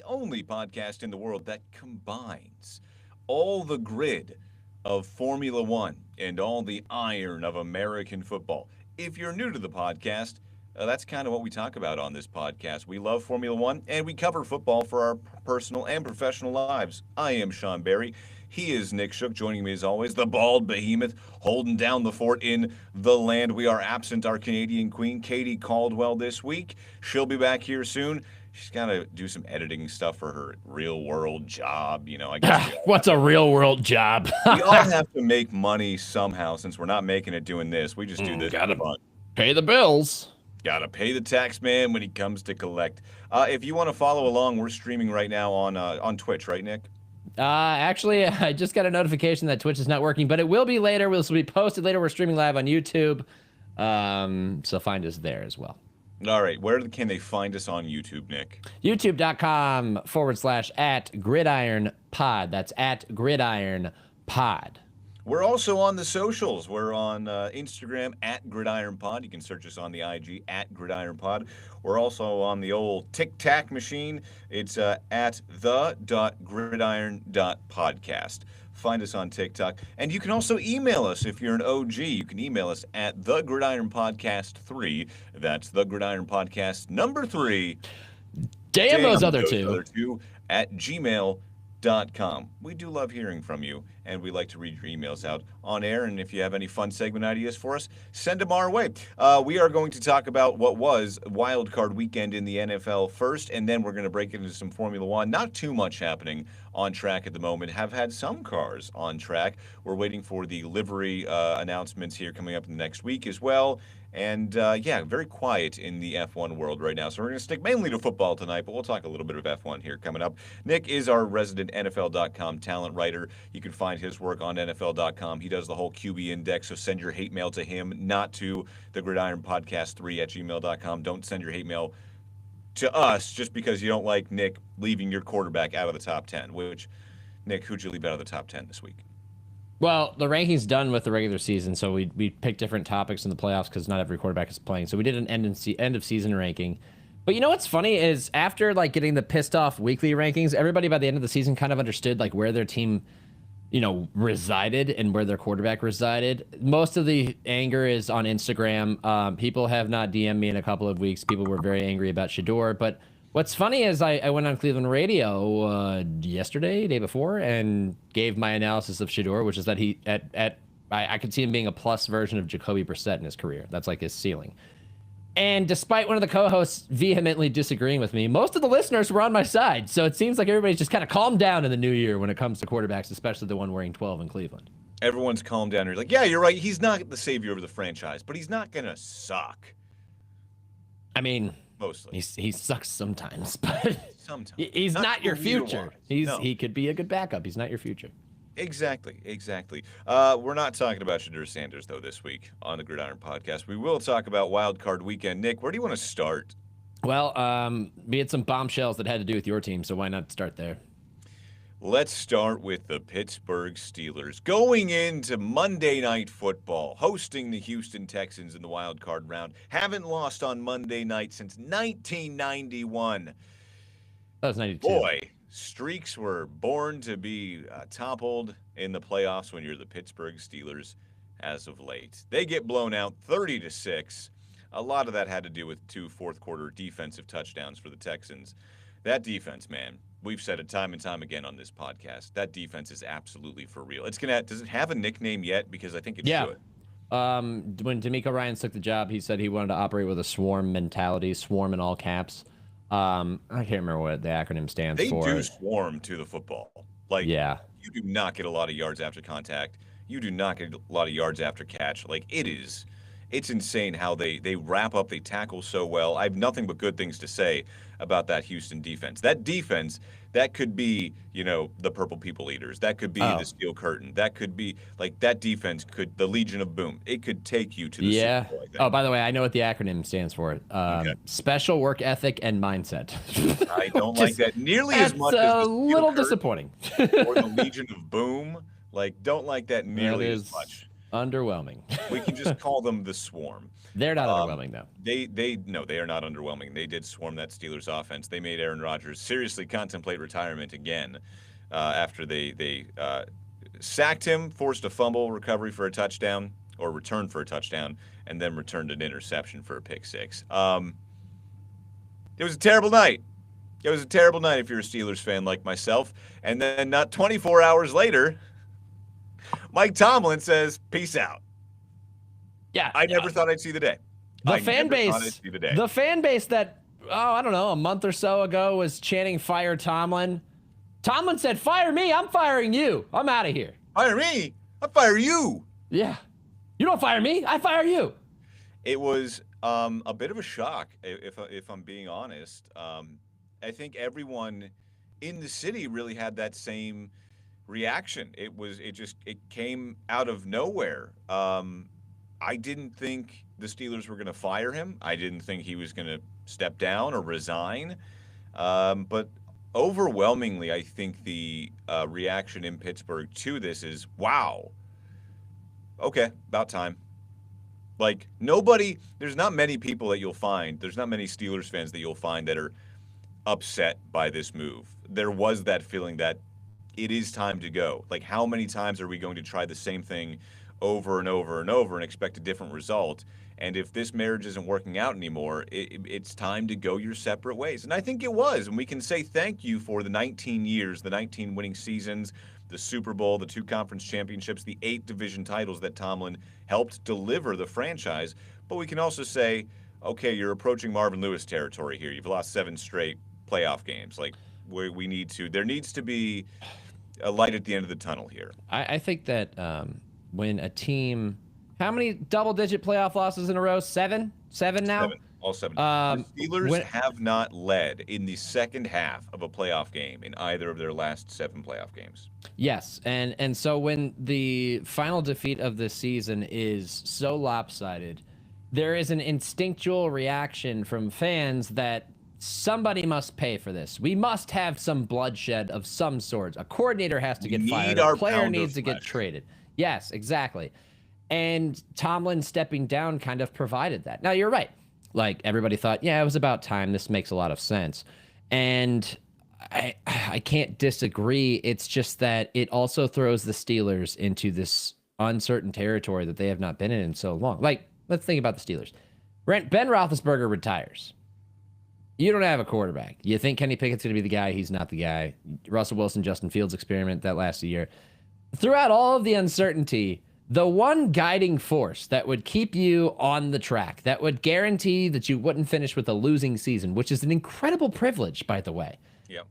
only podcast in the world that combines all the grid of Formula One and all the iron of American football. If you're new to the podcast, that's kind of what we talk about on this podcast. We love Formula One and we cover football for our personal and professional lives. I am Sean Barry. He is Nick Shook, joining me as always, the bald behemoth holding down the fort in the land. We are absent our Canadian queen, Katie Caldwell, this week. She'll be back here soon. She's got to do some editing stuff for her real world job. I guess What's a real world job? we all have to make money somehow since we're not making it doing this. We just do this for Gotta fun. pay the bills. Got to pay the tax man when he comes to collect. If you want to follow along, we're streaming right now on Twitch, right, Nick? Actually, I just got a notification that Twitch is not working, but it will be later. This will be posted later. We're streaming live on YouTube. So find us there as well. All right. Where can they find us on YouTube, Nick? YouTube.com/@gridironpod. That's @gridironpod. We're also on the socials. We're on Instagram @GridironPod. You can search us on the IG @GridironPod. We're also on the old Tic Tac machine. It's at the.gridiron.podcast. Find us on TikTok. And you can also email us if you're an OG. You can email us at thegridironpodcast3. That's thegridironpodcast number 3. Damn those other two. At gmail.com. We do love hearing from you, and we like to read your emails out on air. And if you have any fun segment ideas for us, send them our way. We are going to talk about what was Wild Card Weekend in the NFL first, and then we're going to break into some Formula One. Not too much happening on track at the moment. Have had some cars on track. We're waiting for the livery announcements here coming up in the next week as well. And very quiet in the F1 world right now. So we're going to stick mainly to football tonight, but we'll talk a little bit of F1 here coming up. Nick is our resident NFL.com talent writer. You can find his work on NFL.com. He does the whole QB index, so send your hate mail to him, not to the gridironpodcast3 at gmail.com. Don't send your hate mail to us just because you don't like Nick leaving your quarterback out of the top 10, which, Nick, who'd you leave out of the top 10 this week? Well, the ranking's done with the regular season, so we picked different topics in the playoffs because not every quarterback is playing. So we did an end of season ranking. But you know what's funny is after getting the pissed off weekly rankings, everybody by the end of the season kind of understood where their team, resided and where their quarterback resided. Most of the anger is on Instagram. People have not DM'd me in a couple of weeks. People were very angry about Shedeur, but what's funny is I went on Cleveland radio yesterday, day before, and gave my analysis of Shedeur, which is that I could see him being a plus version of Jacoby Brissett in his career. That's his ceiling. And despite one of the co-hosts vehemently disagreeing with me, most of the listeners were on my side. So it seems like everybody's just kind of calmed down in the new year when it comes to quarterbacks, especially the one wearing 12 in Cleveland. Everyone's calmed down. You're like, yeah, you're right. He's not the savior of the franchise, but he's not going to suck. I mean, mostly. He sucks sometimes, but sometimes. He's not your future. He could be a good backup. He's not your future. Exactly. We're not talking about Shedeur Sanders, though, this week on the Gridiron Podcast. We will talk about Wild Card Weekend. Nick, where do you want to start? Well, we had some bombshells that had to do with your team, so why not start there? Let's start with the Pittsburgh Steelers. Going into Monday Night Football, hosting the Houston Texans in the wild card round. Haven't lost on Monday night since 1991. That was 92. Boy, streaks were born to be toppled in the playoffs when you're the Pittsburgh Steelers as of late. They get blown out 30-6. A lot of that had to do with 2 fourth-quarter defensive touchdowns for the Texans. That defense, man. We've said it time and time again on this podcast. That defense is absolutely for real. Does it have a nickname yet? Because I think it should. When DeMeco Ryans took the job, he said he wanted to operate with a swarm mentality, swarm in all caps. I can't remember what the acronym stands for. They do swarm to the football. You do not get a lot of yards after contact. You do not get a lot of yards after catch. It's insane how they wrap up, they tackle so well. I have nothing but good things to say about that Houston defense. That defense, that could be, the Purple People Eaters. That could be the Steel Curtain. That could be, that defense the Legion of Boom. It could take you to the Super Bowl, I think. Oh, by the way, I know what the acronym stands for. Okay. Special work ethic and mindset. I don't like that nearly as much as the Steel little Curtain disappointing. or the Legion of Boom. Don't like that nearly as much. Underwhelming. We can just call them the Swarm. They're not underwhelming though. They are not underwhelming. They did swarm that Steelers offense. They made Aaron Rodgers seriously contemplate retirement again after they sacked him, forced a fumble recovery for a touchdown or return for a touchdown, and then returned an interception for a pick six. It was a terrible night. It was a terrible night if you're a Steelers fan like myself. And then not 24 hours later, Mike Tomlin says, "Peace out." Yeah, I never thought I'd see the day. The fan base that, I don't know, a month or so ago was chanting "Fire Tomlin." Tomlin said, "Fire me, I'm firing you. I'm out of here." Fire me? I fire you. Yeah. You don't fire me, I fire you. It was a bit of a shock, if I'm being honest. I think everyone in the city really had that same reaction. It came out of nowhere. I didn't think the Steelers were going to fire him. I didn't think he was going to step down or resign. But overwhelmingly, I think the reaction in Pittsburgh to this is, wow, okay, about time. Like, there's not many people that you'll find, there's not many Steelers fans that you'll find that are upset by this move. There was that feeling that it is time to go. Like, how many times are we going to try the same thing over and over and over and expect a different result? And if this marriage isn't working out anymore, it's time to go your separate ways. And I think it was. And we can say thank you for the 19 years, the 19 winning seasons, the Super Bowl, the 2 conference championships, the 8 division titles that Tomlin helped deliver the franchise. But we can also say, okay, you're approaching Marvin Lewis territory here. You've lost 7 straight playoff games. Like, there needs to be a light at the end of the tunnel here. I think that when a team, how many double-digit playoff losses in a row? 7 now? 7. All 7. The Steelers have not led in the second half of a playoff game in either of their last 7 playoff games. Yes, and so when the final defeat of the season is so lopsided, there is an instinctual reaction from fans that somebody must pay for this. We must have some bloodshed of some sort. A coordinator has to get fired. A player needs to get traded. Yes, exactly. And Tomlin stepping down kind of provided that. Now, you're right. Like, everybody thought, yeah, it was about time. This makes a lot of sense. And I can't disagree. It's just that it also throws the Steelers into this uncertain territory that they have not been in so long. Like, let's think about the Steelers. Ben Roethlisberger retires. You don't have a quarterback. You think Kenny Pickett's going to be the guy. He's not the guy. Russell Wilson, Justin Fields experiment that lasted a year. Throughout all of the uncertainty, the one guiding force that would keep you on the track, that would guarantee that you wouldn't finish with a losing season, which is an incredible privilege, by the way,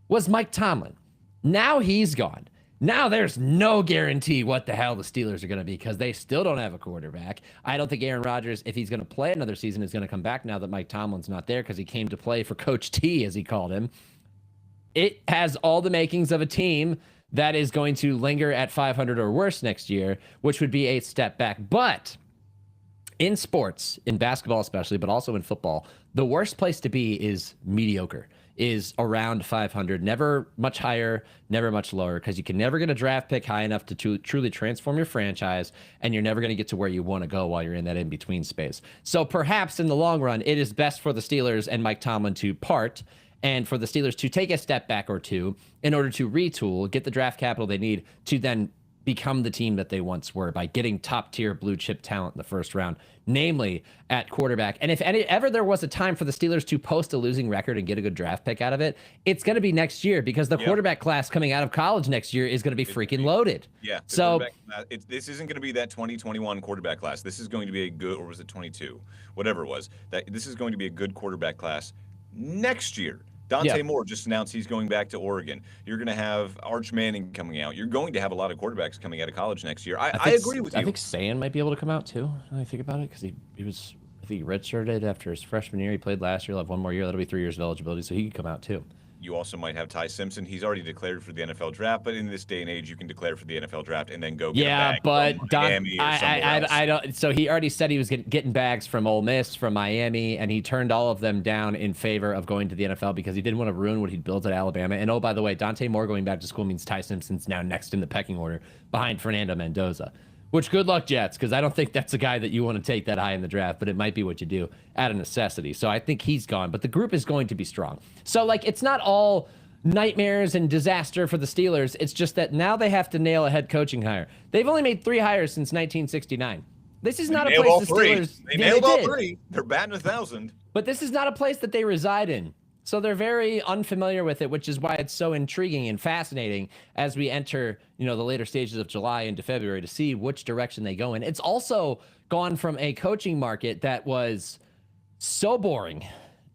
was Mike Tomlin. Now he's gone. Now there's no guarantee what the hell the Steelers are going to be because they still don't have a quarterback. I don't think Aaron Rodgers, if he's going to play another season, is going to come back now that Mike Tomlin's not there because he came to play for Coach T, as he called him. It has all the makings of a team that is going to linger at 500 or worse next year, which would be a step back. But in sports, in basketball especially, but also in football, the worst place to be is mediocre, is around 500, never much higher, never much lower, because you can never get a draft pick high enough to truly transform your franchise, and you're never going to get to where you want to go while you're in that in-between space. So perhaps in the long run, it is best for the Steelers and Mike Tomlin to part, and for the Steelers to take a step back or two in order to retool, get the draft capital they need to then become the team that they once were by getting top-tier blue-chip talent in the first round, namely at quarterback. And if ever there was a time for the Steelers to post a losing record and get a good draft pick out of it, it's going to be next year because the quarterback class coming out of college next year is going to be freaking loaded. Yeah. So this isn't going to be that 2021 quarterback class. This is going to be a good, or was it 22? Whatever it was. This is going to be a good quarterback class next year. Dante Moore just announced he's going back to Oregon. You're going to have Arch Manning coming out. You're going to have a lot of quarterbacks coming out of college next year. I agree with you. I think Sayan might be able to come out too, when I think about it, because he was, I think he redshirted after his freshman year. He played last year. He'll have one more year. That'll be 3 years of eligibility, so he could come out too. You also might have Ty Simpson. He's already declared for the NFL draft, but in this day and age, you can declare for the NFL draft and then go get a bag from Miami or somewhere else. I don't. So he already said he was getting bags from Ole Miss, from Miami, and he turned all of them down in favor of going to the NFL because he didn't want to ruin what he'd built at Alabama. And oh, by the way, Dante Moore going back to school means Ty Simpson's now next in the pecking order behind Fernando Mendoza, Which, good luck, Jets, because I don't think that's a guy that you want to take that high in the draft, but it might be what you do out of necessity. So I think he's gone, but the group is going to be strong. So, like, it's not all nightmares and disaster for the Steelers. It's just that now they have to nail a head coaching hire. They've only made 3 hires since 1969. This is not a place the Steelers... They nailed all 3. They're batting 1,000. But this is not a place that they reside in. So they're very unfamiliar with it, which is why it's so intriguing and fascinating as we enter, the later stages of July into February to see which direction they go in. It's also gone from a coaching market that was so boring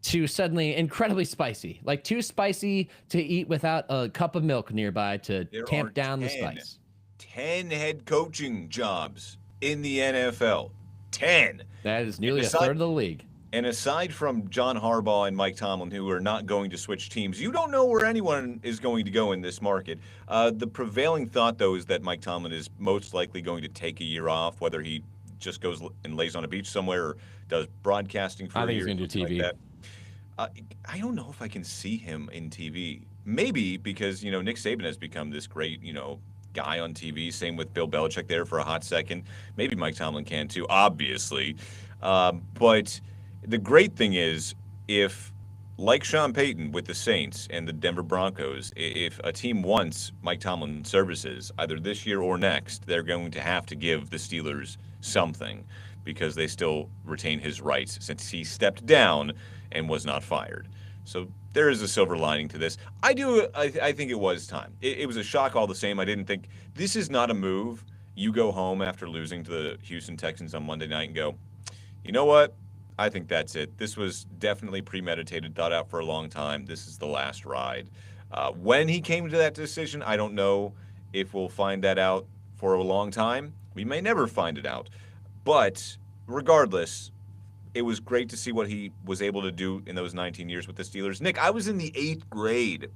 to suddenly incredibly spicy, like too spicy to eat without a cup of milk nearby to tamp down the spice. 10 head coaching jobs in the NFL. 10. That is nearly a third of the league. And aside from John Harbaugh and Mike Tomlin, who are not going to switch teams, you don't know where anyone is going to go in this market. The prevailing thought, though, is that Mike Tomlin is most likely going to take a year off, whether he just goes and lays on a beach somewhere or does broadcasting for a year. I think he's going to do TV. Like that. I don't know if I can see him in TV. Maybe because, Nick Saban has become this great, guy on TV. Same with Bill Belichick there for a hot second. Maybe Mike Tomlin can too, obviously. But the great thing is, if, like Sean Payton with the Saints and the Denver Broncos, if a team wants Mike Tomlin's services, either this year or next, they're going to have to give the Steelers something because they still retain his rights since he stepped down and was not fired. So there is a silver lining to this. I think it was time. It was a shock all the same. I didn't think this is not a move. You go home after losing to the Houston Texans on Monday night and go, you know what? I think that's it. This was definitely premeditated, thought out for a long time. This is the last ride. When he came to that decision, I don't know if we'll find that out for a long time. We may never find it out. But regardless, it was great to see what he was able to do in those 19 years with the Steelers. Nick, I was in the 8th grade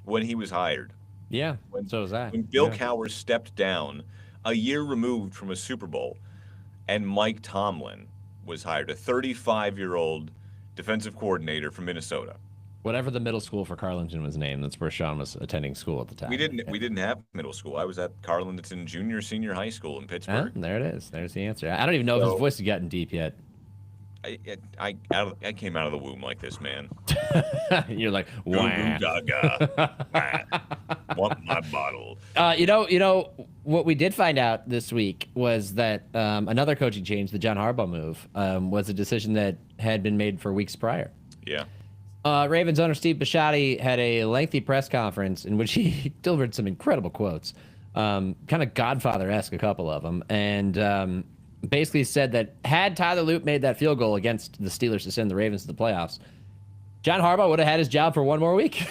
when he was hired. Yeah, so was I. When Bill Cowher stepped down, a year removed from a Super Bowl, and Mike Tomlin was hired, a 35-year-old defensive coordinator from Minnesota. Whatever the middle school for Carlington was named, that's where Sean was attending school at the time. We didn't have middle school. I was at Carlington Senior High School in Pittsburgh. There it is. There's the answer. I don't even know if his voice has gotten deep yet. I came out of the womb like this, man. You're like, wah. Gaga. Want my bottle. What we did find out this week was that another coaching change, the John Harbaugh move, was a decision that had been made for weeks prior. Yeah. Ravens owner Steve Bisciotti had a lengthy press conference in which he delivered some incredible quotes, kind of Godfather-esque, a couple of them, and basically said that had Tyler Loop made that field goal against the Steelers to send the Ravens to the playoffs, John Harbaugh would have had his job for one more week.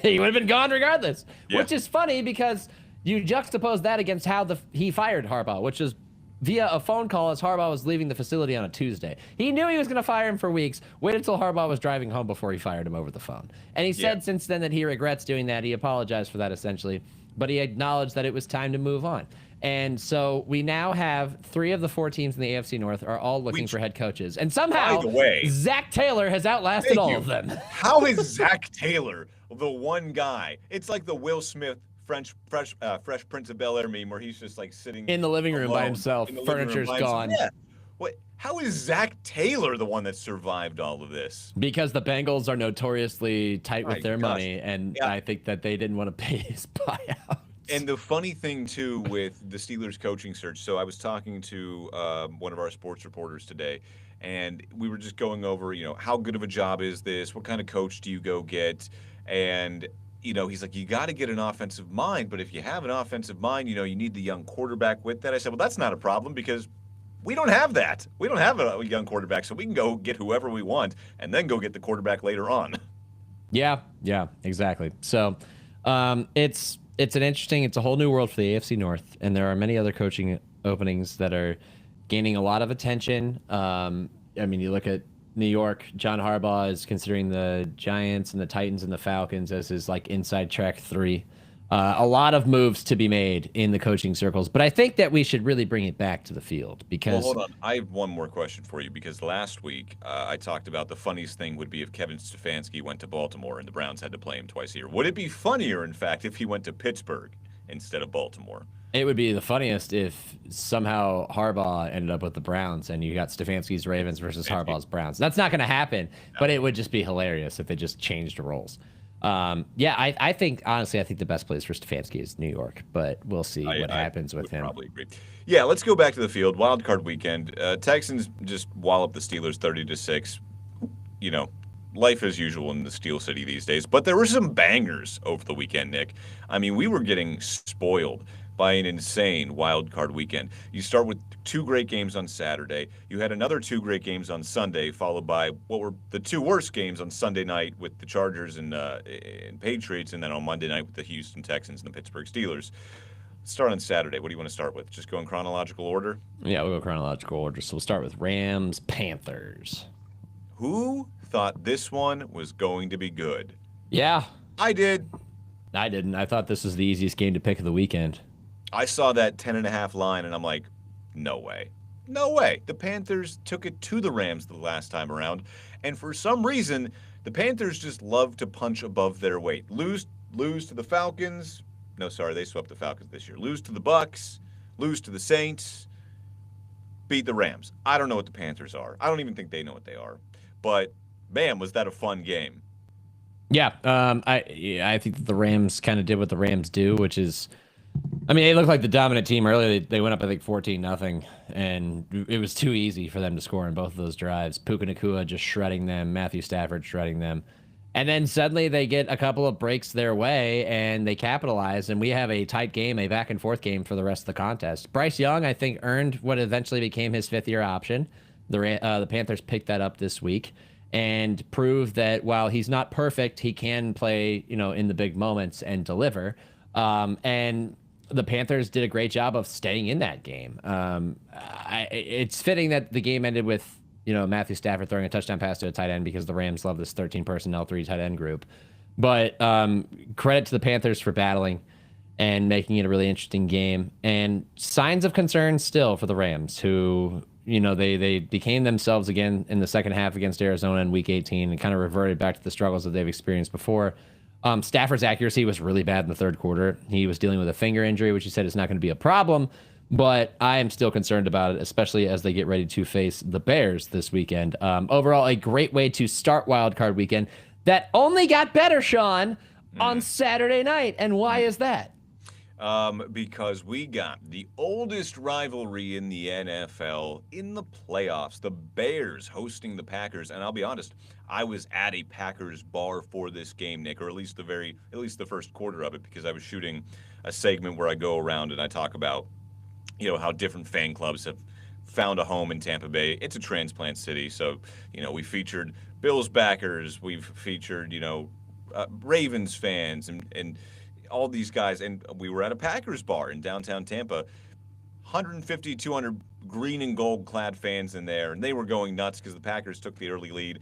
He would have been gone regardless, which is funny because you juxtapose that against how he fired Harbaugh, which is via a phone call as Harbaugh was leaving the facility on a Tuesday. He knew he was going to fire him for weeks, waited until Harbaugh was driving home before he fired him over the phone. And he said since then that he regrets doing that. He apologized for that essentially, but he acknowledged that it was time to move on. And so we now have 3 of the 4 teams in the AFC North are all looking for head coaches. And somehow, by the way, Zach Taylor has outlasted all of them. How is Zach Taylor the one guy? It's like the Will Smith Fresh Prince of Bel-Air meme where he's just like sitting in the living room by himself. Furniture's gone. Yeah. What? How is Zach Taylor the one that survived all of this? Because the Bengals are notoriously tight with their money, and I think that they didn't want to pay his buyout. And the funny thing, too, with the Steelers coaching search, so I was talking to one of our sports reporters today, and we were just going over, how good of a job is this? What kind of coach do you go get? And, he's like, you got to get an offensive mind, but if you have an offensive mind, you need the young quarterback with that. I said, well, that's not a problem because we don't have that. We don't have a young quarterback, so we can go get whoever we want and then go get the quarterback later on. Yeah, exactly. So it's a whole new world for the AFC North, and there are many other coaching openings that are gaining a lot of attention. You look at New York, John Harbaugh is considering the Giants and the Titans and the Falcons as his inside track 3. A lot of moves to be made in the coaching circles, but I think that we should really bring it back to the field because. Well, hold on. I have one more question for you because last week I talked about the funniest thing would be if Kevin Stefanski went to Baltimore and the Browns had to play him twice a year. Would it be funnier, in fact, if he went to Pittsburgh instead of Baltimore. It would be the funniest if somehow Harbaugh ended up with the Browns and you got Stefanski's Ravens versus Harbaugh's Browns. That's not going to happen, but it would just be hilarious if they just changed the roles. I think, honestly, I think the best place for Stefanski is New York, but we'll see what happens with him. Probably agree. Yeah, let's go back to the field. Wild card weekend. Texans just wallop the Steelers 30-6. You know, life as usual in the Steel City these days. But there were some bangers over the weekend, Nick. I mean, we were getting spoiled by an insane wild card weekend. You start with 2 great games on Saturday. You had another 2 great games on Sunday, followed by what were the 2 worst games on Sunday night with the Chargers and Patriots, and then on Monday night with the Houston Texans and the Pittsburgh Steelers. Start on Saturday. What do you want to start with? Just go in chronological order? Yeah, we'll go chronological order. So we'll start with Rams, Panthers. Who thought this one was going to be good? Yeah. I did. I didn't. I thought this was the easiest game to pick of the weekend. I saw that 10.5 line, and I'm like, no way. No way. The Panthers took it to the Rams the last time around, and for some reason, the Panthers just love to punch above their weight. Lose to the Falcons. No, sorry, they swept the Falcons this year. Lose to the Bucks. Lose to the Saints. Beat the Rams. I don't know what the Panthers are. I don't even think they know what they are. But, man, was that a fun game. Yeah, I think that the Rams kind of did what the Rams do, which is, I mean, they looked like the dominant team earlier. They went up, I think, 14-0, and it was too easy for them to score in both of those drives. Puka Nacua just shredding them, Matthew Stafford shredding them. And then suddenly they get a couple of breaks their way, and they capitalize, and we have a tight game, a back-and-forth game for the rest of the contest. Bryce Young, I think, earned what eventually became his 5th-year option. The Panthers picked that up this week and proved that while he's not perfect, he can play, in the big moments and deliver. And the Panthers did a great job of staying in that game. It's fitting that the game ended with, Matthew Stafford throwing a touchdown pass to a tight end because the Rams love this 13 personnel, 3 tight end group. But credit to the Panthers for battling and making it a really interesting game. And signs of concern still for the Rams, who, they became themselves again in the second half against Arizona in Week 18 and kind of reverted back to the struggles that they've experienced before. Stafford's accuracy was really bad in the third quarter. He was dealing with a finger injury, which he said is not going to be a problem. But I am still concerned about it, especially as they get ready to face the Bears this weekend. Overall, a great way to start Wild Card Weekend that only got better, Sean, on Saturday night. And why is that? Because we got the oldest rivalry in the NFL in the playoffs. The Bears hosting the Packers. And I'll be honest, I was at a Packers bar for this game, Nick, or at least the first quarter of it, because I was shooting a segment where I go around and I talk about how different fan clubs have found a home in Tampa Bay. It's a transplant city, so we featured Bills backers, we've featured Ravens fans, and all these guys, and we were at a Packers bar in downtown Tampa. 150, 200 green and gold clad fans in there, and they were going nuts because the Packers took the early lead.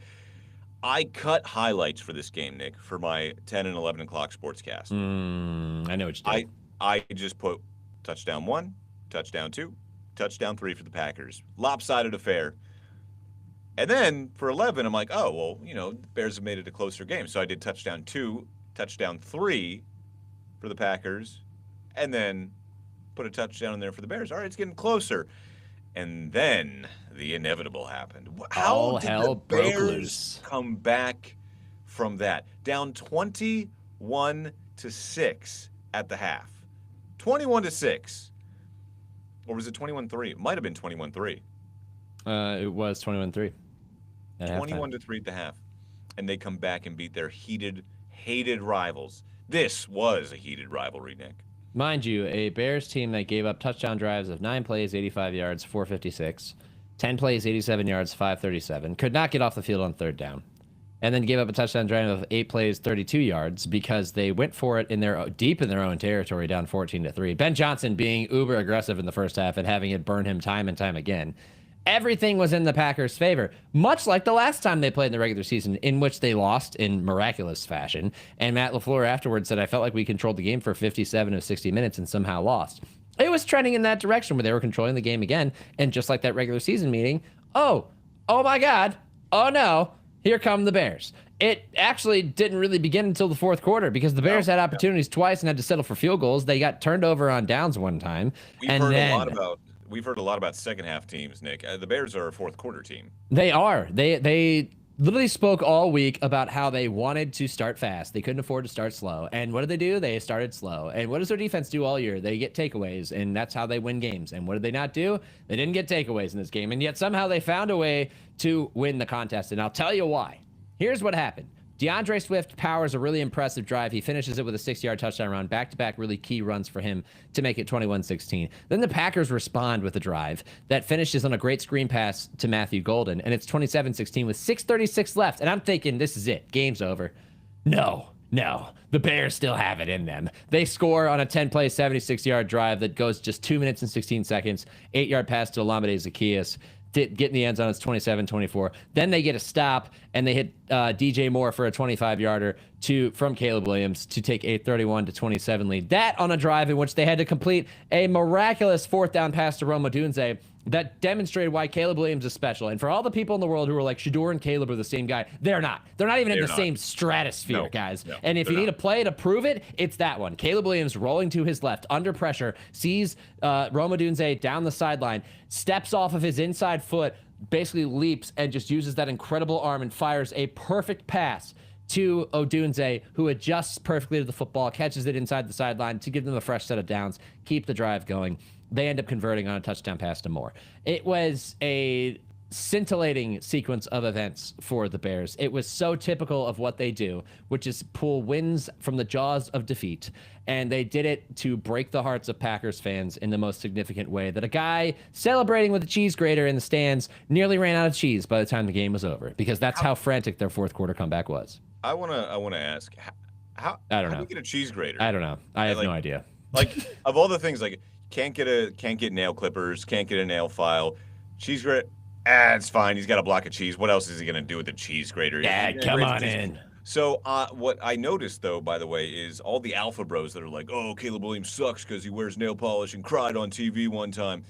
I cut highlights for this game, Nick, for my 10 and 11 o'clock sportscast. I know what you did. I just put touchdown 1, touchdown 2, touchdown 3 for the Packers. Lopsided affair. And then for 11, I'm like, oh, well, the Bears have made it a closer game. So I did touchdown 2, touchdown 3 for the Packers, and then put a touchdown in there for the Bears. All right, it's getting closer. And then the inevitable happened. How did the Bears come back from that? Down 21-6 at the half. 21-6. Or was it 21-3? It might have been 21-3. It was 21-3. 21-3 at the half. And they come back and beat their hated rivals. This was a heated rivalry, Nick. Mind you, a Bears team that gave up touchdown drives of 9 plays, 85 yards, 456, 10 plays, 87 yards, 537, could not get off the field on third down, and then gave up a touchdown drive of 8 plays, 32 yards because they went for it deep in their own territory, down 14-3. Ben Johnson being uber aggressive in the first half and having it burn him time and time again. Everything was in the Packers' favor, much like the last time they played in the regular season, in which they lost in miraculous fashion. And Matt LaFleur afterwards said, I felt like we controlled the game for 57 of 60 minutes and somehow lost. It was trending in that direction where they were controlling the game again. And just like that regular season meeting, oh my God, oh no, here come the Bears. It actually didn't really begin until the fourth quarter because the Bears had opportunities twice and had to settle for field goals. They got turned over on downs one time. We've heard a lot about second half teams, Nick. The Bears are a fourth quarter team. They are. They literally spoke all week about how they wanted to start fast. They couldn't afford to start slow. And what did they do? They started slow. And what does their defense do all year? They get takeaways, and that's how they win games. And what did they not do? They didn't get takeaways in this game. And yet somehow they found a way to win the contest. And I'll tell you why. Here's what happened. DeAndre Swift powers a really impressive drive. He finishes it with a 6-yard touchdown run, back-to-back really key runs for him to make it 21-16. Then the Packers respond with a drive that finishes on a great screen pass to Matthew Golden, and it's 27-16 with 6:36 left. And I'm thinking, this is it. Game's over. No. The Bears still have it in them. They score on a 10-play, 76-yard drive that goes just 2 minutes and 16 seconds, 8-yard pass to Olamide Zaccheaus. Get in the end zone. It's 27-24. Then they get a stop, and they hit DJ Moore for a 25-yarder from Caleb Williams to take a 31-27 lead. That on a drive in which they had to complete a miraculous fourth down pass to Rome Odunze that demonstrated why Caleb Williams is special. And for all the people in the world who are like, Shedeur and Caleb are the same guy, they're not. They're not even in the same stratosphere, guys. No, and if you need a play to prove it, it's that one. Caleb Williams rolling to his left, under pressure, sees Rome Odunze down the sideline, steps off of his inside foot, basically leaps, and just uses that incredible arm and fires a perfect pass to Odunze, who adjusts perfectly to the football, catches it inside the sideline to give them a fresh set of downs, keep the drive going. They end up converting on a touchdown pass to Moore. It was a scintillating sequence of events for the Bears. It was so typical of what they do, which is pull wins from the jaws of defeat. And they did it to break the hearts of Packers fans in the most significant way that a guy celebrating with a cheese grater in the stands nearly ran out of cheese by the time the game was over, because that's how frantic their fourth quarter comeback was. I wanna ask, how do you get a cheese grater? I don't know. I have no idea. Like, of all the things, like, can't get nail clippers, can't get a nail file, cheese grater. It's fine. He's got a block of cheese. What else is he gonna do with the cheese grater? Yeah, come on in. So what I noticed, though, by the way, is all the alpha bros that are like, oh, Caleb Williams sucks because he wears nail polish and cried on TV one time.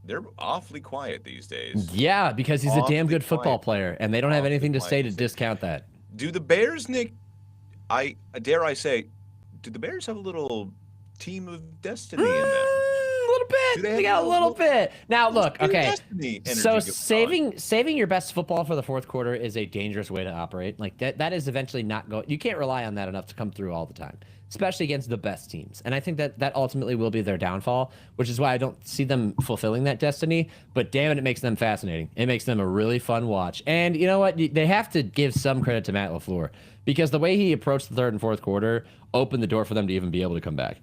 They're awfully quiet these days. Yeah, because he's a damn good football player, and they don't have anything to say to discount that. Do the Bears, Nick, dare I say, do the Bears have a little team of destiny in them? A little bit. They got a little bit. Now, look, okay. So saving your best football for the fourth quarter is a dangerous way to operate. Like that is eventually not going. You can't rely on that enough to come through all the time, especially against the best teams. And I think that ultimately will be their downfall, which is why I don't see them fulfilling that destiny. But damn it makes them fascinating. It makes them a really fun watch. And you know what? They have to give some credit to Matt LaFleur, because the way he approached the third and fourth quarter opened the door for them to even be able to come back.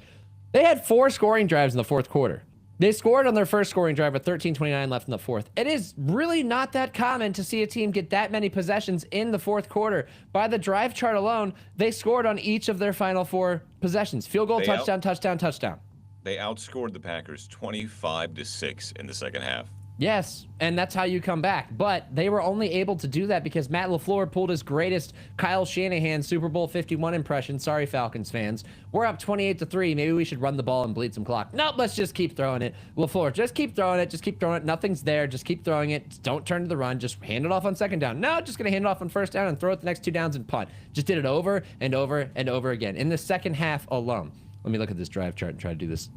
They had 4 scoring drives in the fourth quarter. They scored on their first scoring drive with 13:29 left in the fourth. It is really not that common to see a team get that many possessions in the fourth quarter. By the drive chart alone, they scored on each of their final 4 possessions. Field goal, touchdown, touchdown, touchdown. They outscored the Packers 25-6 in the second half. Yes, and that's how you come back. But they were only able to do that because Matt LaFleur pulled his greatest Kyle Shanahan Super Bowl 51 impression. Sorry, Falcons fans. We're up 28-3. Maybe we should run the ball and bleed some clock. Nope, let's just keep throwing it. LaFleur, just keep throwing it. Just keep throwing it. Nothing's there. Just keep throwing it. Don't turn to the run. Just hand it off on second down. No, just going to hand it off on first down and throw it the next 2 downs and punt. Just did it over and over and over again. In the second half alone. Let me look at this drive chart and try to do this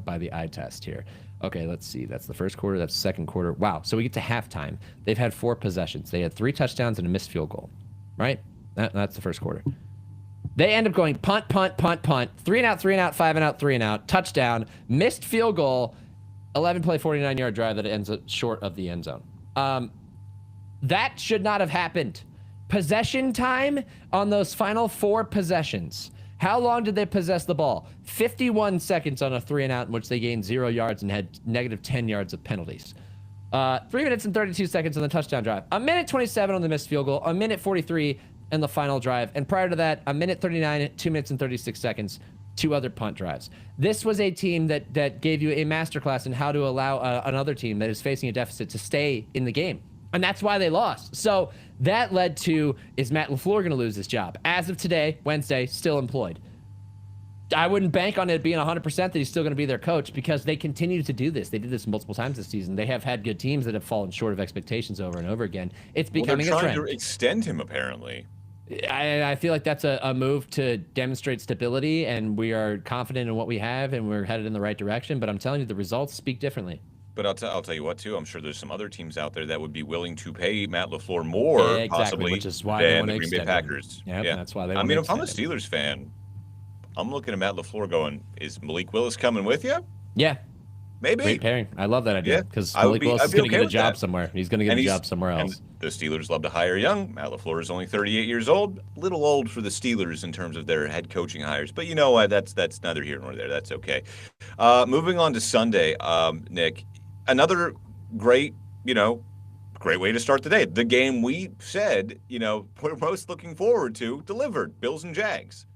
by the eye test here. Okay, let's see. That's the first quarter. That's the second quarter. Wow. So we get to halftime. They've had 4 possessions. They had 3 touchdowns and a missed field goal, right? That's the first quarter. They end up going punt, punt, punt, punt, 3 and out, 3 and out, 5 and out, 3 and out, touchdown, missed field goal, 11-play, 49-yard drive that ends up short of the end zone. That should not have happened. Possession time on those final 4 possessions. How long did they possess the ball? 51 seconds on a 3 and out in which they gained 0 yards and had negative 10 yards of penalties. 3 minutes and 32 seconds on the touchdown drive. A minute 27 on the missed field goal. A minute 43 in the final drive. And prior to that, a minute 39, 2 minutes and 36 seconds, 2 other punt drives. This was a team that gave you a masterclass in how to allow another team that is facing a deficit to stay in the game. And that's why they lost. So that led to, is Matt LaFleur going to lose his job? As of today, Wednesday, still employed. I wouldn't bank on it being 100% that he's still going to be their coach because they continue to do this. They did this multiple times this season. They have had good teams that have fallen short of expectations over and over again. It's becoming they're a trying trend. to extend him, apparently. I feel like that's a move to demonstrate stability, and we are confident in what we have, and we're headed in the right direction. But I'm telling you, the results speak differently. But I'll tell you what, too. I'm sure there's some other teams out there that would be willing to pay Matt LaFleur more, Exactly, possibly, which is why they than want the to Green Bay extend him. Packers. Yep, Yeah, that's why they I want mean, to if I'm a extend him. Steelers fan, I'm looking at Matt LaFleur going, is Malik Willis coming with you? Yeah, Maybe. great pairing. I love that idea Yeah, because I would Malik be- Willis I'd is be going to okay get a with job that. somewhere. He's going to get And a he's- job somewhere And else. the Steelers love to hire young. Matt LaFleur is only 38 years old. A little old for the Steelers in terms of their head coaching hires. But you know what? That's neither here nor there. That's okay. Moving on to Sunday, Nick. Another great, great way to start the day. The game we said, we're most looking forward to delivered. Bills and Jags.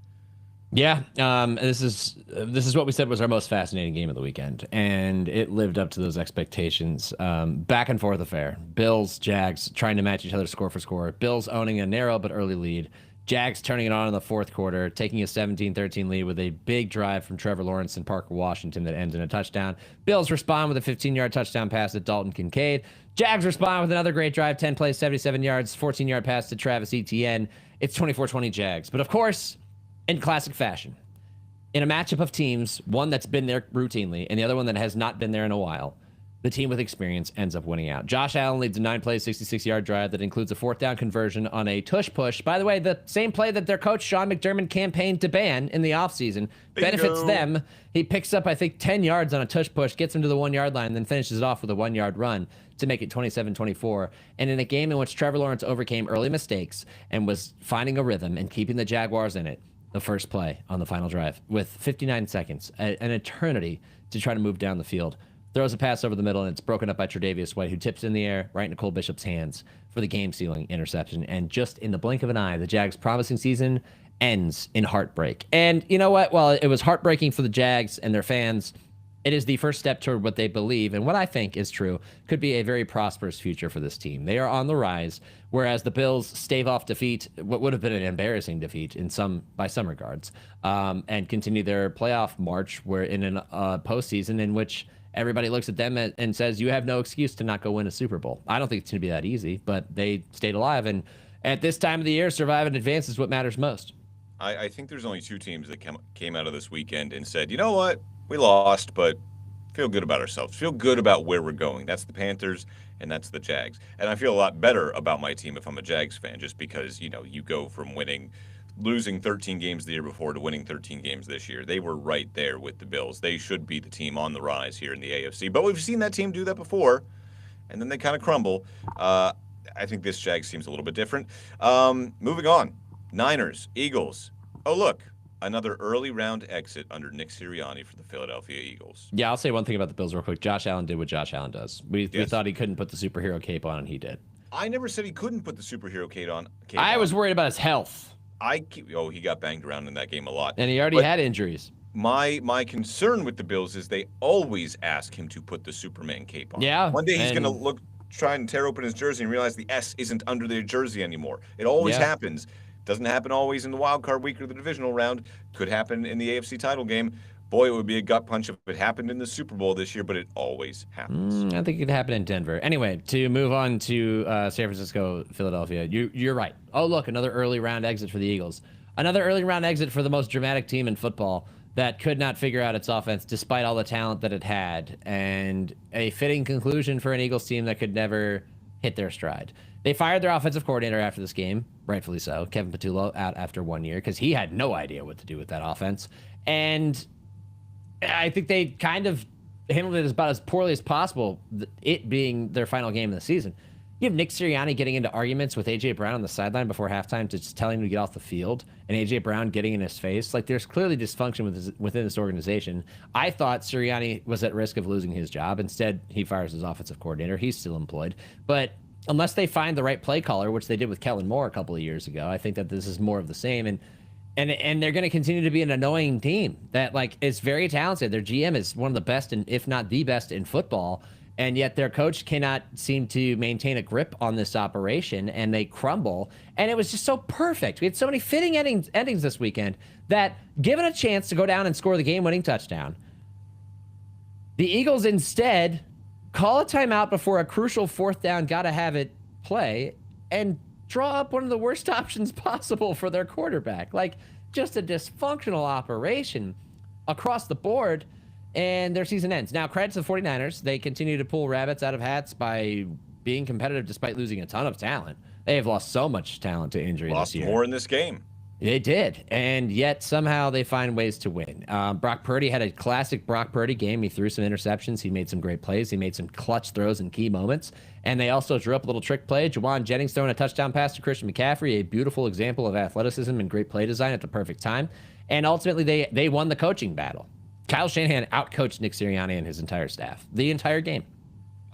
Yeah, this is what we said was our most fascinating game of the weekend, and it lived up to those expectations. Back and forth affair. Bills, Jags trying to match each other score for score. Bills owning a narrow but early lead. Jags turning it on in the fourth quarter, taking a 17-13 lead with a big drive from Trevor Lawrence and Parker Washington that ends in a touchdown. Bills respond with a 15-yard touchdown pass to Dalton Kincaid. Jags respond with another great drive, 10 plays, 77 yards, 14-yard pass to Travis Etienne. It's 24-20 Jags. But of course, in classic fashion, in a matchup of teams, one that's been there routinely and the other one that has not been there in a while, the team with experience ends up winning out. Josh Allen leads a 9-play, 66-yard drive that includes a fourth down conversion on a tush push. By the way, the same play that their coach, Sean McDermott, campaigned to ban in the offseason. Benefits them. He picks up, I think, 10 yards on a tush push, gets him to the 1-yard line, then finishes it off with a 1-yard run to make it 27-24. And in a game in which Trevor Lawrence overcame early mistakes and was finding a rhythm and keeping the Jaguars in it, the first play on the final drive with 59 seconds, an eternity to try to move down the field. Throws a pass over the middle, and it's broken up by Tre'Davious White, who tips in the air right into Cole Bishop's hands for the game-sealing interception. And just in the blink of an eye, the Jags' promising season ends in heartbreak. And you know what? While it was heartbreaking for the Jags and their fans, it is the first step toward what they believe, and what I think is true, could be a very prosperous future for this team. They are on the rise, whereas the Bills stave off defeat, what would have been an embarrassing defeat by some regards, and continue their playoff march where in a postseason in which everybody looks at them and says, you have no excuse to not go win a Super Bowl. I don't think it's going to be that easy, but they stayed alive, and at this time of the year, survive and advance is what matters most. I think there's only two teams that came out of this weekend and said, you know what? We lost, but feel good about ourselves. Feel good about where we're going. That's the Panthers, and that's the Jags. And I feel a lot better about my team if I'm a Jags fan, just because, you go from losing 13 games the year before to winning 13 games this year. They were right there with the Bills. They should be the team on the rise here in the AFC. But we've seen that team do that before, and then they kind of crumble. I think this Jags team's a little bit different. Moving on. Niners, Eagles. Oh, look. Another early round exit under Nick Sirianni for the Philadelphia Eagles. Yeah, I'll say one thing about the Bills real quick. Josh Allen did what Josh Allen does. We thought he couldn't put the superhero cape on, and he did. I never said he couldn't put the superhero cape on. I was worried about his health. He got banged around in that game a lot. And he already had injuries. My concern with the Bills is they always ask him to put the Superman cape on. Yeah. One day he's going to try and tear open his jersey and realize the S isn't under their jersey anymore. It always happens. Doesn't happen always in the wild card week or the divisional round. Could happen in the AFC title game. Boy, it would be a gut punch if it happened in the Super Bowl this year, but it always happens. I think it could happen in Denver. Anyway, to move on to San Francisco, Philadelphia. You're right. Oh, look, another early round exit for the Eagles. Another early round exit for the most dramatic team in football that could not figure out its offense despite all the talent that it had. And a fitting conclusion for an Eagles team that could never hit their stride. They fired their offensive coordinator after this game, rightfully so. Kevin Patullo out after 1 year because he had no idea what to do with that offense. And I think they kind of handled it about as poorly as possible, it being their final game of the season. You have Nick Sirianni getting into arguments with A.J. Brown on the sideline before halftime to just telling him to get off the field, and A.J. Brown getting in his face. Like, there's clearly dysfunction within this organization. I thought Sirianni was at risk of losing his job. Instead, he fires his offensive coordinator. He's still employed. But unless they find the right play caller, which they did with Kellen Moore a couple of years ago, I think that this is more of the same. And they're going to continue to be an annoying team that, like, is very talented. Their GM is one of the best, if not the best, in football. And yet their coach cannot seem to maintain a grip on this operation, and they crumble. And it was just so perfect. We had so many fitting endings this weekend that, given a chance to go down and score the game-winning touchdown, the Eagles instead call a timeout before a crucial fourth down, gotta have it play, and draw up one of the worst options possible for their quarterback. Like, just a dysfunctional operation across the board, and their season ends. Now, credit to the 49ers. They continue to pull rabbits out of hats by being competitive despite losing a ton of talent. They have lost so much talent to injury this year. Lost more in this game. They did, and yet somehow they find ways to win. Brock Purdy had a classic Brock Purdy game. He threw some interceptions. He made some great plays. He made some clutch throws in key moments. And they also drew up a little trick play. Juwan Jennings throwing a touchdown pass to Christian McCaffrey, a beautiful example of athleticism and great play design at the perfect time. And ultimately, they won the coaching battle. Kyle Shanahan outcoached Nick Sirianni and his entire staff the entire game.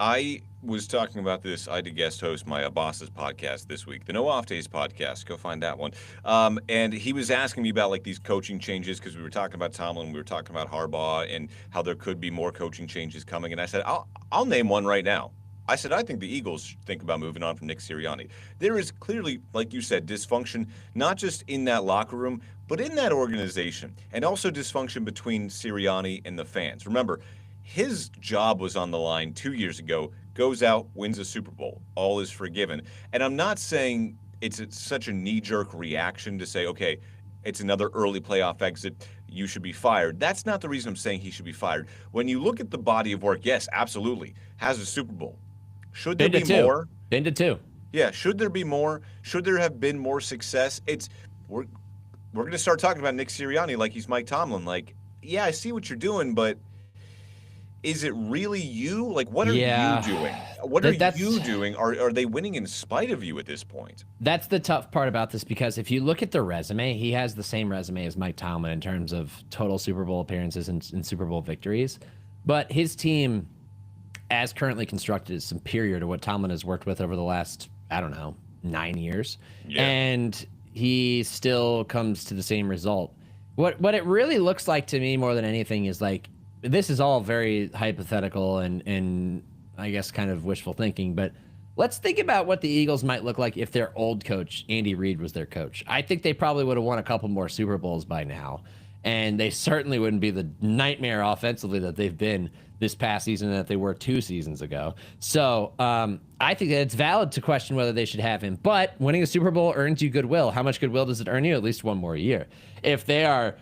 I was talking about this. I did guest host my boss's podcast this week, the No Off Days podcast. Go find that one. And he was asking me about like these coaching changes because we were talking about Tomlin, we were talking about Harbaugh, and how there could be more coaching changes coming. And I said, I'll name one right now. I said, I think the Eagles should think about moving on from Nick Sirianni. There is clearly, like you said, dysfunction, not just in that locker room, but in that organization, and also dysfunction between Sirianni and the fans. Remember, his job was on the line 2 years ago, goes out, wins a Super Bowl. All is forgiven. And I'm not saying it's such a knee-jerk reaction to say, okay, it's another early playoff exit, you should be fired. That's not the reason I'm saying he should be fired. When you look at the body of work, yes, absolutely, has a Super Bowl. Should there be more? Been to two. Yeah, should there be more? Should there have been more success? We're going to start talking about Nick Sirianni like he's Mike Tomlin. Like, yeah, I see what you're doing, but is it really you? Like, what are you doing? What are you doing? Are they winning in spite of you at this point? That's the tough part about this, because if you look at the resume, he has the same resume as Mike Tomlin in terms of total Super Bowl appearances and Super Bowl victories. But his team, as currently constructed, is superior to what Tomlin has worked with over the last, 9 years. Yeah. And he still comes to the same result. What it really looks like to me more than anything is like, this is all very hypothetical and I guess kind of wishful thinking, but let's think about what the Eagles might look like if their old coach, Andy Reid, was their coach. I think they probably would have won a couple more Super Bowls by now, and they certainly wouldn't be the nightmare offensively that they've been this past season that they were 2 seasons ago. So I think that it's valid to question whether they should have him, but winning a Super Bowl earns you goodwill. How much goodwill does it earn you? At least one more year. If they are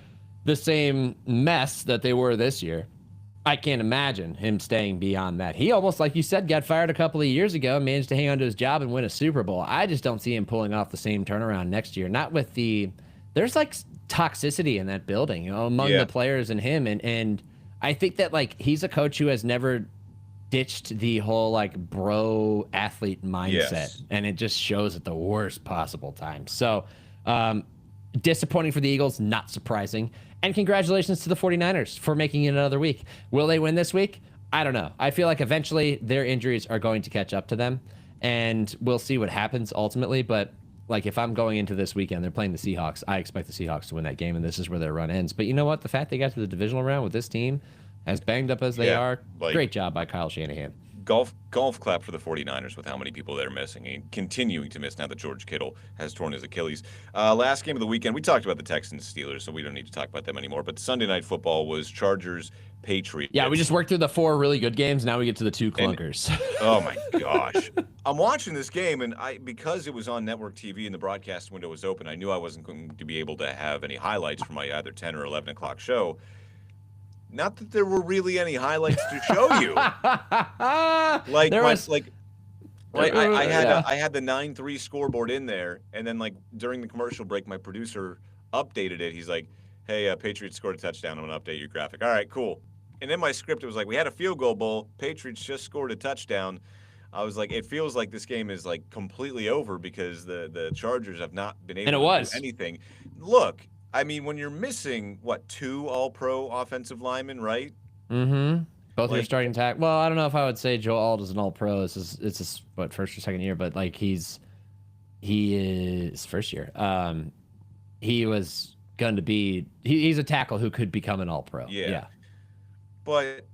the same mess that they were this year, I can't imagine him staying beyond that. He almost, like you said, got fired a couple of years ago, managed to hang on to his job and win a Super Bowl. I just don't see him pulling off the same turnaround next year. Not with there's like toxicity in that building, among the players and him. And I think that like he's a coach who has never ditched the whole like bro athlete mindset, and it just shows at the worst possible time. So disappointing for the Eagles, not surprising. And congratulations to the 49ers for making it another week. Will they win this week? I don't know. I feel like eventually their injuries are going to catch up to them, and we'll see what happens ultimately. But like if I'm going into this weekend, they're playing the Seahawks. I expect the Seahawks to win that game, and this is where their run ends. But you know what? The fact they got to the divisional round with this team, as banged up as they are, great job by Kyle Shanahan. Golf clap for the 49ers with how many people they're missing and continuing to miss now that George Kittle has torn his Achilles. Last game of the weekend, we talked about the Texans Steelers, so we don't need to talk about them anymore. But Sunday Night Football was Chargers Patriots. Yeah, we just worked through the 4 really good games. Now we get to the 2 clunkers. Oh my gosh. I'm watching this game, and because it was on network TV and the broadcast window was open, I knew I wasn't going to be able to have any highlights from my either 10 or 11 o'clock show. Not that there were really any highlights to show you. I had the 9-3 scoreboard in there, and then like during the commercial break, my producer updated it. He's like, "Hey, Patriots scored a touchdown. I'm gonna update your graphic." All right, cool. And then my script, it was like, "We had a field goal bowl. Patriots just scored a touchdown." I was like, it feels like this game is like completely over because the Chargers have not been able to do anything. Look. I mean, when you're missing, 2 All-Pro offensive linemen, right? Mm-hmm. Both your starting tackle. Well, I don't know if I would say Joe Alt is an All-Pro. It's his first or second year, but like he is first year. He was going to be. He's a tackle who could become an All-Pro. Yeah. But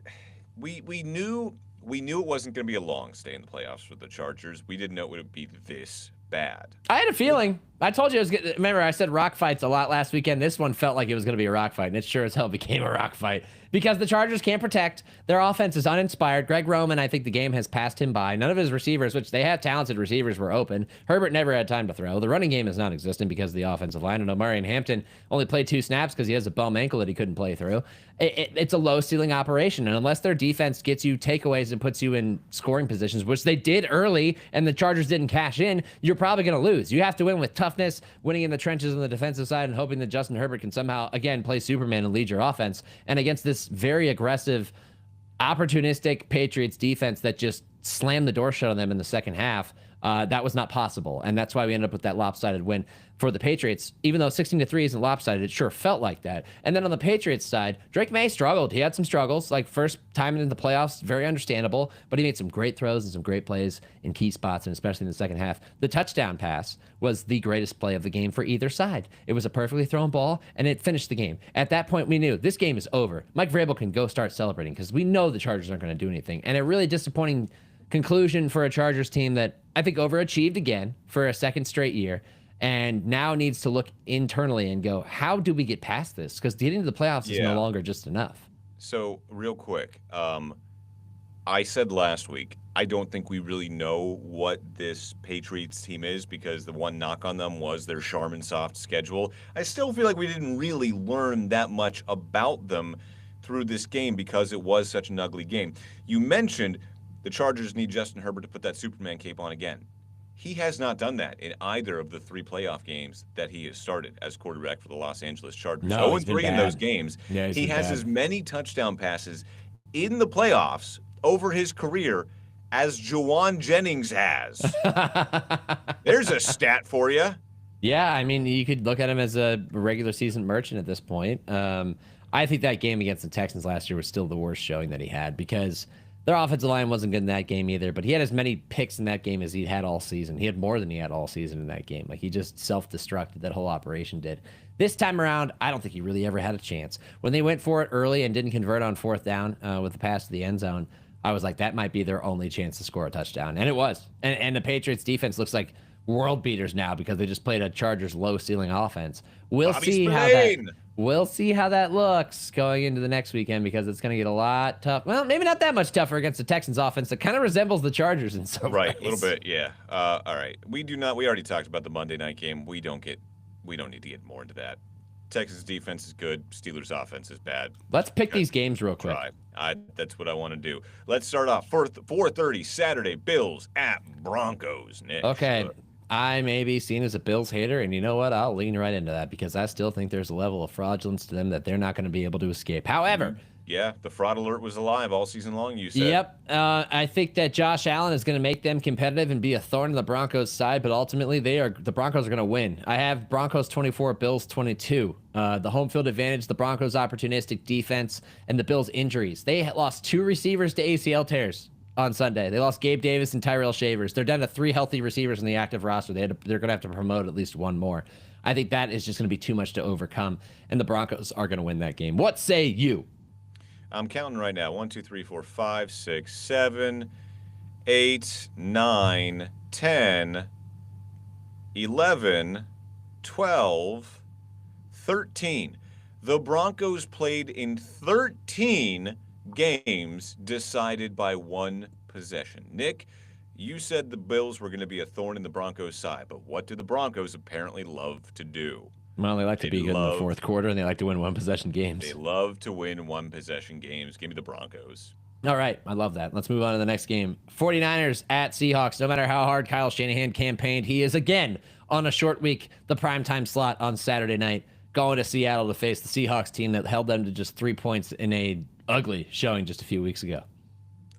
we knew we knew it wasn't going to be a long stay in the playoffs for the Chargers. We didn't know it would be this bad. I had a feeling. I told you I was getting. Remember, I said rock fights a lot last weekend. This one felt like it was going to be a rock fight, and it sure as hell became a rock fight because the Chargers can't protect. Their offense is uninspired. Greg Roman, I think the game has passed him by. None of his receivers, which they had talented receivers, were open. Herbert never had time to throw. The running game is non-existent because of the offensive line. And Omarion Hampton only played 2 snaps because he has a bum ankle that he couldn't play through. It's a low-ceiling operation, and unless their defense gets you takeaways and puts you in scoring positions, which they did early, and the Chargers didn't cash in, you're probably going to lose. You have to win with toughness, winning in the trenches on the defensive side, and hoping that Justin Herbert can somehow, again, play Superman and lead your offense. And against this very aggressive, opportunistic Patriots defense that just slammed the door shut on them in the second half, that was not possible. And that's why we ended up with that lopsided win for the Patriots. Even though 16-3 isn't lopsided, it sure felt like that. And then on the Patriots side, Drake May struggled. He had some struggles, like first time in the playoffs, very understandable, but he made some great throws and some great plays in key spots, and especially in the second half. The touchdown pass was the greatest play of the game for either side. It was a perfectly thrown ball, and it finished the game. At that point, we knew this game is over. Mike Vrabel can go start celebrating because we know the Chargers aren't going to do anything. And a really disappointing conclusion for a Chargers team that I think overachieved again for a second straight year, and now needs to look internally and go, how do we get past this? Because getting to the playoffs is no longer just enough. So real quick, I said last week, I don't think we really know what this Patriots team is because the one knock on them was their Charmin soft schedule. I still feel like we didn't really learn that much about them through this game because it was such an ugly game. You mentioned the Chargers need Justin Herbert to put that Superman cape on again. He has not done that in either of the 3 playoff games that he has started as quarterback for the Los Angeles Chargers. No, 0-3 in those games. Yeah, he has as many touchdown passes in the playoffs over his career as Juwan Jennings has. There's a stat for you. Yeah, I mean, you could look at him as a regular season merchant at this point. I think that game against the Texans last year was still the worst showing that he had because their offensive line wasn't good in that game either, but he had as many picks in that game as he'd had all season. He had more than he had all season in that game. Like, he just self-destructed, that whole operation did. This time around, I don't think he really ever had a chance. When they went for it early and didn't convert on 4th down with the pass to the end zone, I was like, that might be their only chance to score a touchdown. And it was. And the Patriots defense looks like world beaters now because they just played a Chargers low-ceiling offense. We'll see how that looks going into the next weekend because it's going to get a lot tough. Well, maybe not that much tougher against the Texans offense that kind of resembles the Chargers in some ways. Right, a little bit, yeah. All right. We already talked about the Monday night game. We don't need to get more into that. Texas defense is good. Steelers offense is bad. Let's pick these games real quick. That's what I want to do. Let's start off 4:30 Saturday. Bills at Broncos. Nick. Okay. I may be seen as a Bills hater, and you know what? I'll lean right into that because I still think there's a level of fraudulence to them that they're not going to be able to escape. However, yeah, the fraud alert was alive all season long, you said. Yep. I think that Josh Allen is going to make them competitive and be a thorn in the Broncos' side, but ultimately the Broncos are going to win. I have Broncos 24, Bills 22. The home field advantage, the Broncos' opportunistic defense, and the Bills' injuries. They lost 2 receivers to ACL tears on Sunday. They lost Gabe Davis and Tyrell Shavers. They're down to 3 healthy receivers in the active roster. They're going to have to promote at least 1 more. I think that is just going to be too much to overcome, and the Broncos are going to win that game. What say you? I'm counting right now. 1, 2, 3, 4, 5, 6, 7, 8, 9, 10, 11, 12, 13. The Broncos played in 13 games decided by 1 possession. Nick, you said the Bills were going to be a thorn in the Broncos' side, but what do the Broncos apparently love to do? Well, they like to be good in the 4th quarter, and they like to win 1-possession games. They love to win 1-possession games. Give me the Broncos. All right, I love that. Let's move on to the next game. 49ers at Seahawks. No matter how hard Kyle Shanahan campaigned, he is again on a short week, the primetime slot on Saturday night, going to Seattle to face the Seahawks team that held them to just 3 points in a ugly showing just a few weeks ago.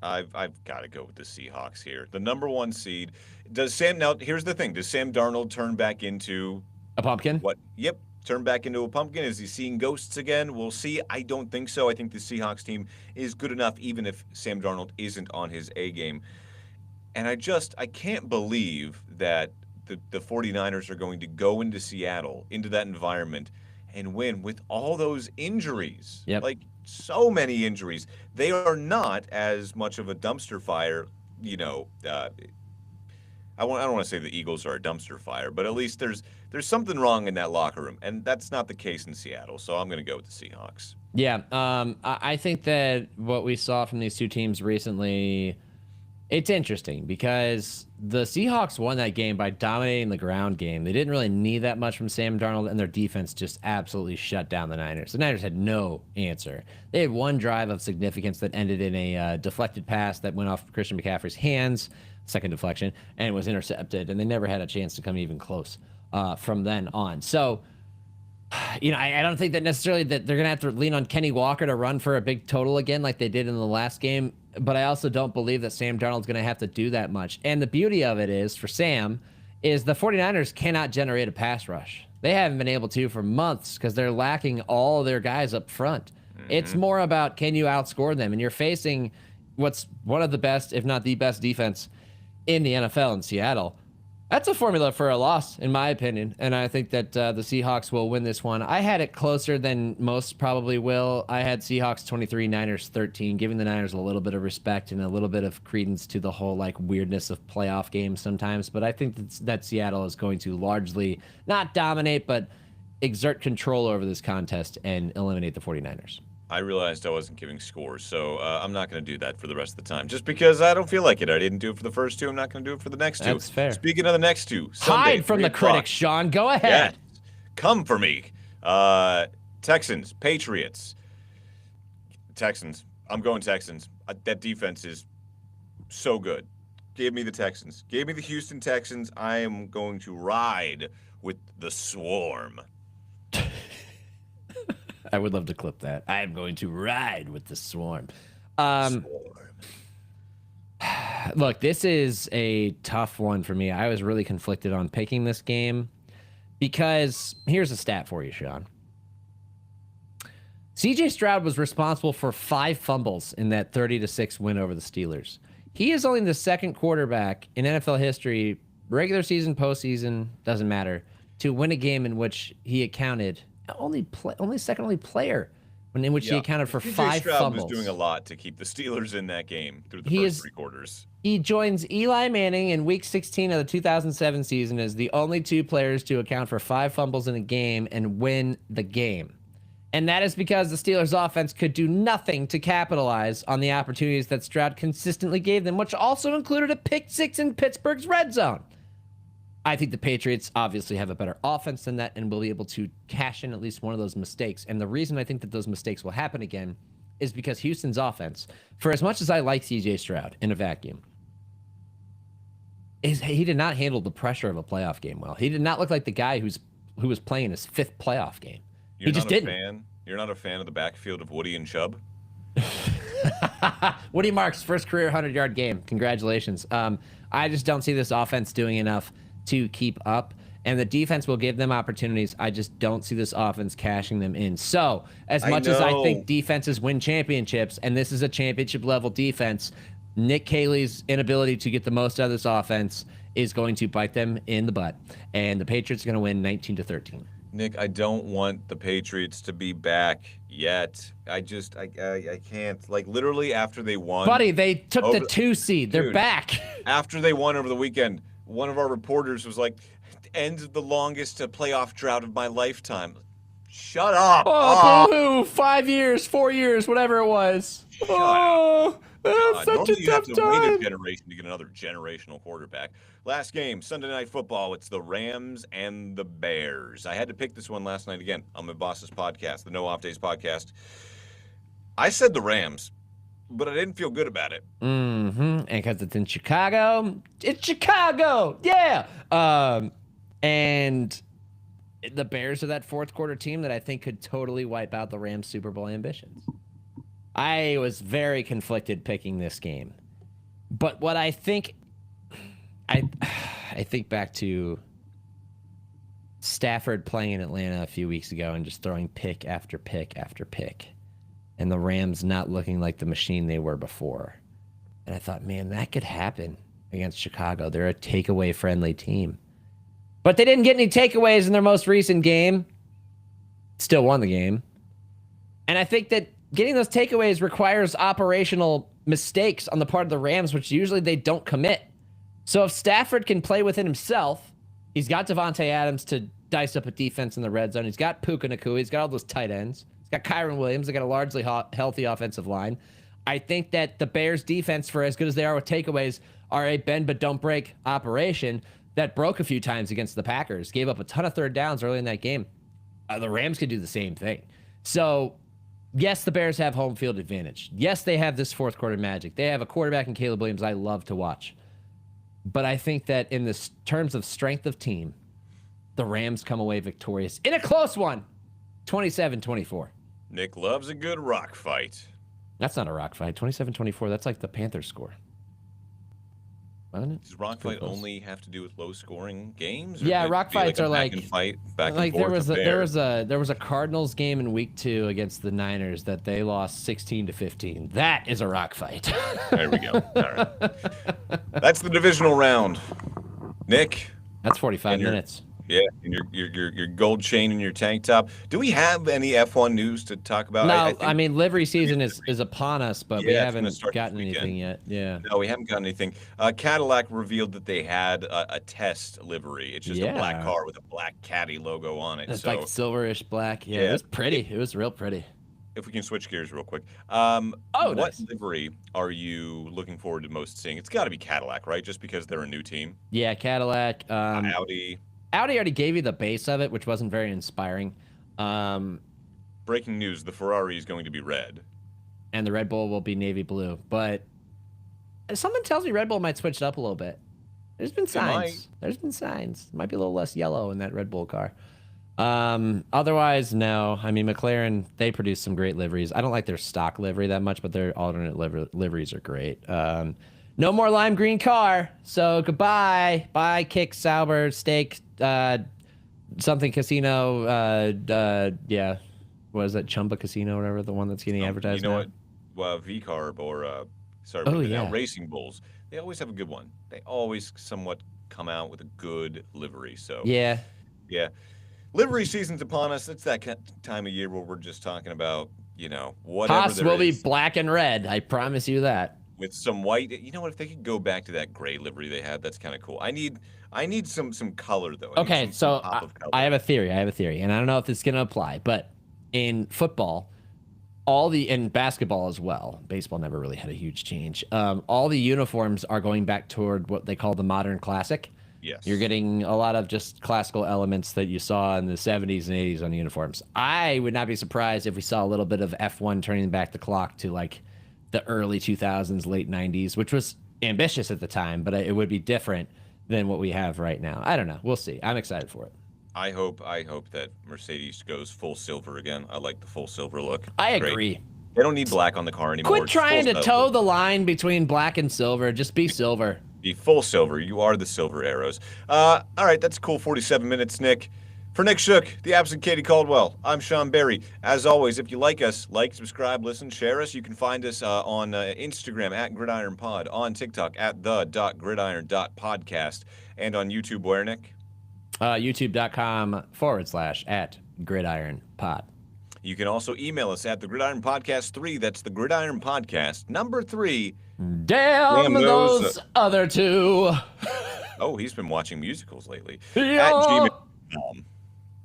I've got to go with the Seahawks here. The number 1 seed. Now, here's the thing. Does Sam Darnold turn back into a pumpkin? What? Yep. Turn back into a pumpkin. Is he seeing ghosts again? We'll see. I don't think so. I think the Seahawks team is good enough, even if Sam Darnold isn't on his A game. And I can't believe that the 49ers are going to go into Seattle, into that environment, and win with all those injuries. Yep. Like so many injuries. They are not as much of a dumpster fire, I don't want to say the Eagles are a dumpster fire, but at least there's something wrong in that locker room, and that's not the case in Seattle. So I'm going to go with the Seahawks. Yeah, I think that what we saw from these two teams recently, it's interesting because the Seahawks won that game by dominating the ground game. They didn't really need that much from Sam Darnold, and their defense just absolutely shut down the Niners. The Niners had no answer. They had one drive of significance that ended in a deflected pass that went off Christian McCaffrey's hands, second deflection, and was intercepted, and they never had a chance to come even close from then on. So, I don't think that necessarily that they're going to have to lean on Kenny Walker to run for a big total again like they did in the last game, but I also don't believe that Sam Darnold's going to have to do that much. And the beauty of it is, for Sam, is the 49ers cannot generate a pass rush. They haven't been able to for months because they're lacking all their guys up front. It's more about, can you outscore them? And you're facing what's one of the best, if not the best defense in the NFL in Seattle. That's a formula for a loss, in my opinion, and I think that the Seahawks will win this one. I had it closer than most probably will. I had Seahawks 23, Niners 13, giving the Niners a little bit of respect and a little bit of credence to the whole weirdness of playoff games sometimes. But I think that Seattle is going to largely not dominate, but exert control over this contest and eliminate the 49ers. I realized I wasn't giving scores, so I'm not going to do that for the rest of the time. Just because I don't feel like it. I didn't do it for the first two. I'm not going to do it for the next two. That's fair. Speaking of the next two, Sunday, hide from the critics, Sean. Go ahead. Yes. Come for me. Texans, Patriots. Texans. I'm going Texans. That defense is so good. Give me the Texans. Give me the Houston Texans. I am going to ride with the swarm. I would love to clip that. I am going to ride with the swarm. Look, this is a tough one for me. I was really conflicted on picking this game because here's a stat for you, Sean. CJ Stroud was responsible for 5 fumbles in that 30-6 win over the Steelers. He is only the second quarterback in NFL history, regular season, postseason, doesn't matter, to win a game in which he accounted only player in which he accounted for 5 Stroud fumbles. Was doing a lot to keep the Steelers in that game through the first 3 quarters. He joins Eli Manning in Week 16 of the 2007 season as the only 2 players to account for 5 fumbles in a game and win the game. And that is because the Steelers' offense could do nothing to capitalize on the opportunities that Stroud consistently gave them, which also included a pick 6 in Pittsburgh's red zone. I think the Patriots obviously have a better offense than that and will be able to cash in at least one of those mistakes. And the reason I think that those mistakes will happen again is because Houston's offense, for as much as I like CJ Stroud in a vacuum, he did not handle the pressure of a playoff game well. He did not look like the guy who was playing his 5th playoff game. He just didn't. You're not a fan of the backfield of Woody and Chubb? Woody Marks' first career 100-yard game. Congratulations. I just don't see this offense doing enough to keep up, and the defense will give them opportunities. I just don't see this offense cashing them in. So, as much as I think defenses win championships, and this is a championship-level defense, Nick Caley's inability to get the most out of this offense is going to bite them in the butt, and the Patriots are going to win 19-13. Nick, I don't want the Patriots to be back yet. I can't. Literally after they won. Buddy, they took the 2 seed. They're back. After they won over the weekend, one of our reporters was like, end of the longest playoff drought of my lifetime. Shut up. Oh, boo-hoo. 5 years, 4 years, whatever it was. Shut up. That's such a tough you have to time. wait a generation to get another generational quarterback. Last game, Sunday Night Football. It's the Rams and the Bears. I had to pick this one last night again on my boss's podcast, the No Off Days podcast. I said the Rams, but I didn't feel good about it. Mm-hmm. And because it's in Chicago. It's Chicago. Yeah. And the Bears are that 4th quarter team that I think could totally wipe out the Rams' Super Bowl ambitions. I was very conflicted picking this game. But what I think, I think back to Stafford playing in Atlanta a few weeks ago and just throwing pick after pick after pick. And the Rams not looking like the machine they were before. And I thought, man, that could happen against Chicago. They're a takeaway-friendly team. But they didn't get any takeaways in their most recent game. still won the game. And I think that getting those takeaways requires operational mistakes on the part of the Rams, which usually they don't commit. So if Stafford can play within himself, he's got Devontae Adams to dice up a defense in the red zone. He's got Puka Nacua. He's got all those tight ends. He's got Kyron Williams. They got a largely healthy offensive line. I think that the Bears defense, for as good as they are with takeaways, are a bend but don't break operation that broke a few times against the Packers, gave up a ton of third downs early in that game. The Rams could do the same thing. So, yes, the Bears have home field advantage. Yes, they have this fourth quarter magic. They have a quarterback in Caleb Williams I love to watch. But I think that in the terms of strength of team, the Rams come away victorious in a close one, 27-24. Nick loves a good rock fight. That's not a rock fight. 27-24, that's like the Panthers score. Wasn't it? Does rock fight only have to do with low scoring games? Yeah, rock fights are like back like and forth there was a Cardinals game in week 2 against the Niners that they lost 16-15. That is a rock fight. There we go. All right. That's the divisional round. Nick. That's 45 minutes. Yeah, and your gold chain and your tank top. Do we have any F1 news to talk about? No, I mean livery season is upon us, but we haven't gotten anything yet. Yeah. No, we haven't gotten anything. Cadillac revealed that they had a test livery. It's just a black car with a black Caddy logo on it. It's like silverish black. Yeah, it was pretty. It was real pretty. If we can switch gears real quick. What nice. Livery are you looking forward to most seeing? It's got to be Cadillac, right? Just because they're a new team. Yeah, Cadillac. Audi already gave you the base of it, which wasn't very inspiring. Breaking news, the Ferrari is going to be red. And the Red Bull will be navy blue. But something tells me Red Bull might switch it up a little bit. There's been signs. There's been signs. Might be a little less yellow in that Red Bull car. Otherwise, no. I mean, McLaren, they produce some great liveries. I don't like their stock livery that much, but their alternate liveries are great. No more lime green car. So goodbye. Bye, Kick, Sauber, Steak, something casino. Yeah. What is that? Chumba Casino, or whatever, the one that's getting advertised now? You know what? Well, V-Carb or, Racing Bulls. They always have a good one. They always somewhat come out with a good livery. So yeah. Livery season's upon us. It's that time of year where we're just talking about, whatever Haas will be black and red. I promise you that. With some white. You know what? If they could go back to that gray livery they had, that's kind of cool. I need some color, though. Okay, so I have a theory. And I don't know if it's going to apply, but in football, in basketball as well, baseball never really had a huge change. All the uniforms are going back toward what they call the modern classic. Yes. You're getting a lot of just classical elements that you saw in the 70s and 80s on the uniforms. I would not be surprised if we saw a little bit of F1 turning back the clock to like the early 2000s, late 90s, which was ambitious at the time, but it would be different than what we have right now. I don't know. We'll see. I'm excited for it. I hope that Mercedes goes full silver again. I like the full silver look. I agree. Great. They don't need black on the car anymore. Quit trying to toe the line between black and silver. Just be silver. Be full silver. You are the silver arrows. All right, that's cool. 47 minutes, Nick. For Nick Shook, the absent Katie Caldwell, I'm Sean Berry. As always, if you like us, like, subscribe, listen, share us. You can find us on Instagram at GridironPod, on TikTok at the.gridiron.podcast, and on YouTube, where, Nick? YouTube.com/@GridironPod. You can also email us at the Gridiron Podcast 3. That's the Gridiron Podcast number 3. Damn those other two. Oh, he's been watching musicals lately. Yeah. At gmail.com.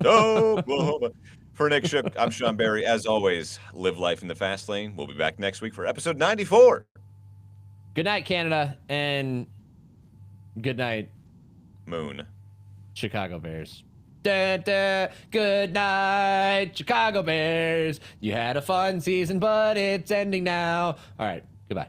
Oklahoma. For Nick Shook, I'm Sean Berry. As always, live life in the fast lane. We'll be back next week for episode 94. Good night, Canada, and good night, Moon. Chicago Bears. Da, da, good night, Chicago Bears. You had a fun season, but it's ending now. All right, goodbye.